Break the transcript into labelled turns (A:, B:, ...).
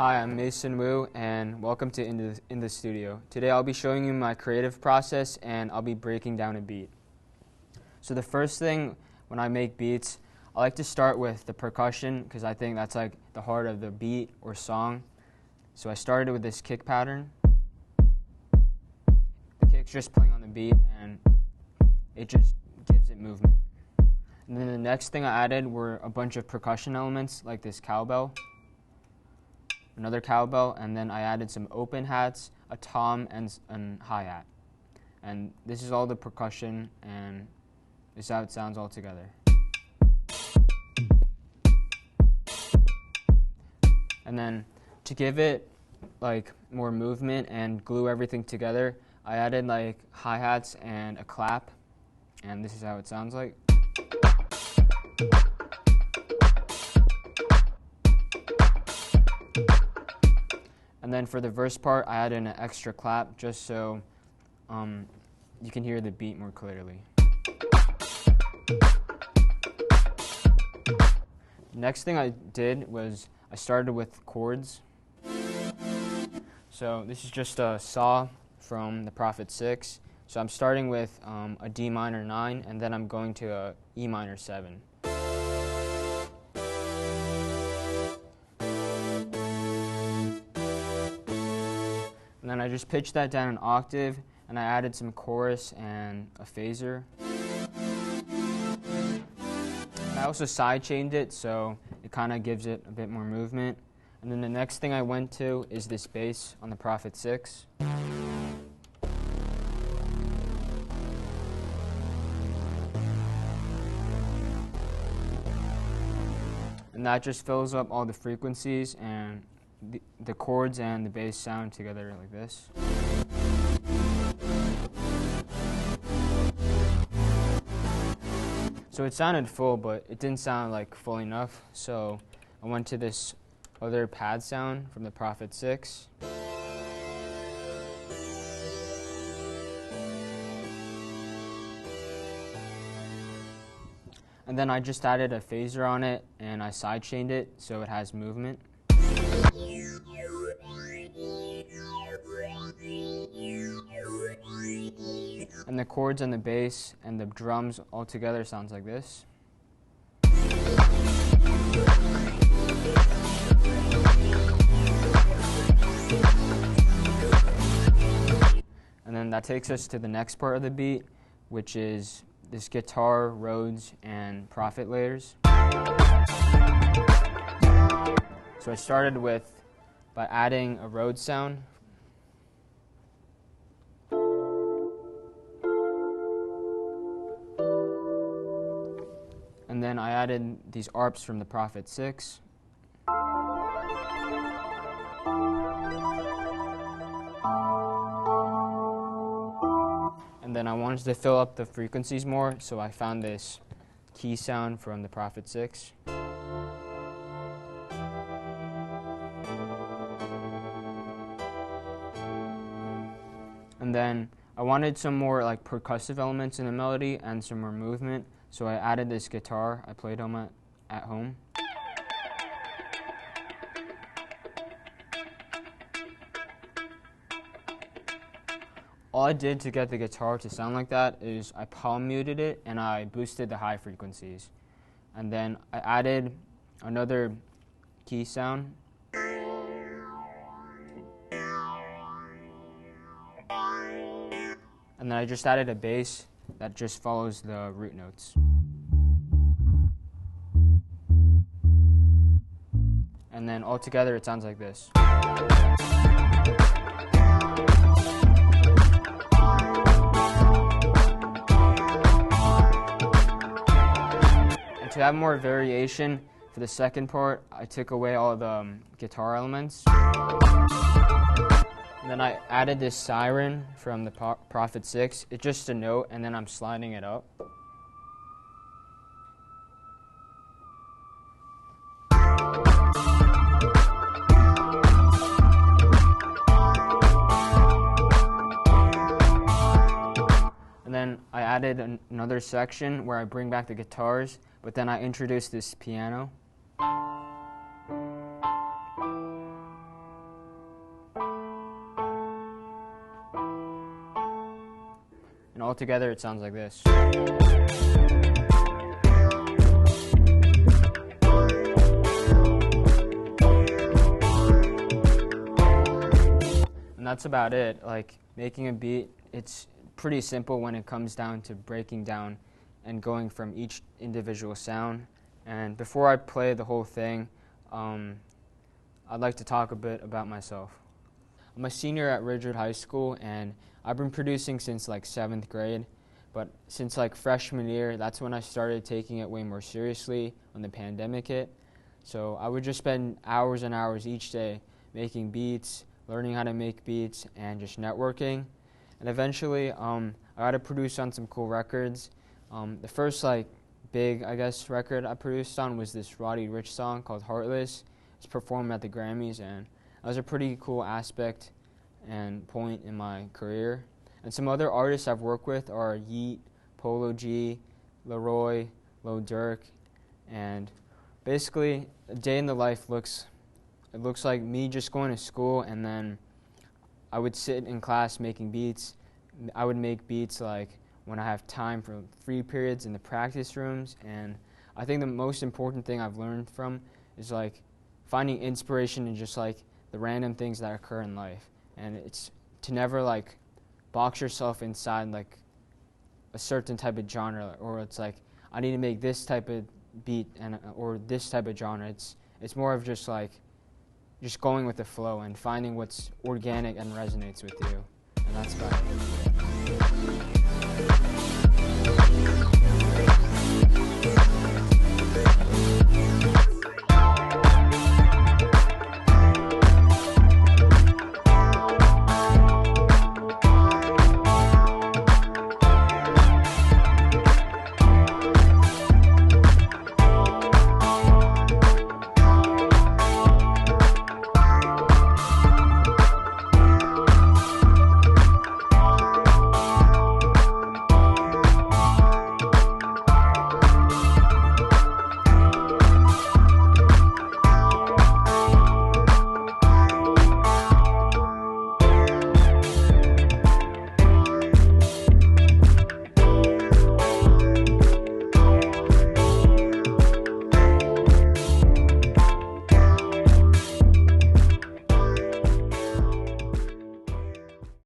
A: Hi, I'm Mason Wu, and welcome to In the Studio. Today I'll be showing you my creative process, and I'll be breaking down a beat. So the first thing when I make beats, I like to start with the percussion because I think that's like the heart of the beat or song. So I started with this kick pattern. The kick's just playing on the beat, and it just gives it movement. And then the next thing I added were a bunch of percussion elements like this cowbell, another cowbell, and then I added some open hats, a tom, and hi-hat. And this is all the percussion, and this is how it sounds all together. And then to give it like more movement and glue everything together, I added like hi-hats and a clap, and this is how it sounds like. And then for the verse part, I added an extra clap just so you can hear the beat more clearly. Next thing I did was I started with chords. So this is just a saw from the Prophet 6. So I'm starting with a D minor 9, and then I'm going to a E minor 7. And then I just pitched that down an octave, and I added some chorus and a phaser. And I also sidechained it, so it kind of gives it a bit more movement. And then the next thing I went to is this bass on the Prophet 6. And that just fills up all the frequencies, and the chords and the bass sound together like this. So it sounded full, but it didn't sound like full enough, so I went to this other pad sound from the Prophet 6. And then I just added a phaser on it, and I sidechained it so it has movement. And the chords and the bass and the drums all together sounds like this. And then that takes us to the next part of the beat, which is this guitar, Rhodes, and Prophet layers. So I started by adding a Rhodes sound. And then I added these arps from the Prophet 6. And then I wanted to fill up the frequencies more, so I found this key sound from the Prophet 6. And then I wanted some more like percussive elements in the melody and some more movement, so I added this guitar I played on at home. All I did to get the guitar to sound like that is I palm muted it and I boosted the high frequencies. And then I added another key sound. And then I just added a bass that just follows the root notes. And then all together it sounds like this. And to have more variation for the second part, I took away all the guitar elements. And then I added this siren from the Prophet 6. It's just a note, and then I'm sliding it up. And then I added another section where I bring back the guitars, but then I introduced this piano. all together it sounds like this. And that's about it. Like, making a beat, it's pretty simple when it comes down to breaking down and going from each individual sound. And before I play the whole thing, I'd like to talk a bit about myself. I'm a senior at Ridgewood High School, and I've been producing since like 7th grade. But since like freshman year, that's when I started taking it way more seriously when the pandemic hit. So I would just spend hours and hours each day making beats, learning how to make beats, and just networking. And eventually, I got to produce on some cool records. The first like big, I guess, record I produced on was this Roddy Ricch song called Heartless. It's performed at the Grammys, and that was a pretty cool aspect and point in my career. And some other artists I've worked with are Yeat, Polo G, LAROI, Lil Durk, and basically a day in the life looks like me just going to school, and then I would sit in class making beats. I would make beats like when I have time for free periods in the practice rooms, and I think the most important thing I've learned from is like finding inspiration in just like the random things that occur in life, and it's to never like box yourself inside like a certain type of genre, or it's like I need to make this type of beat and or this type of genre. It's more of just like just going with the flow and finding what's organic and resonates with you, and that's about it.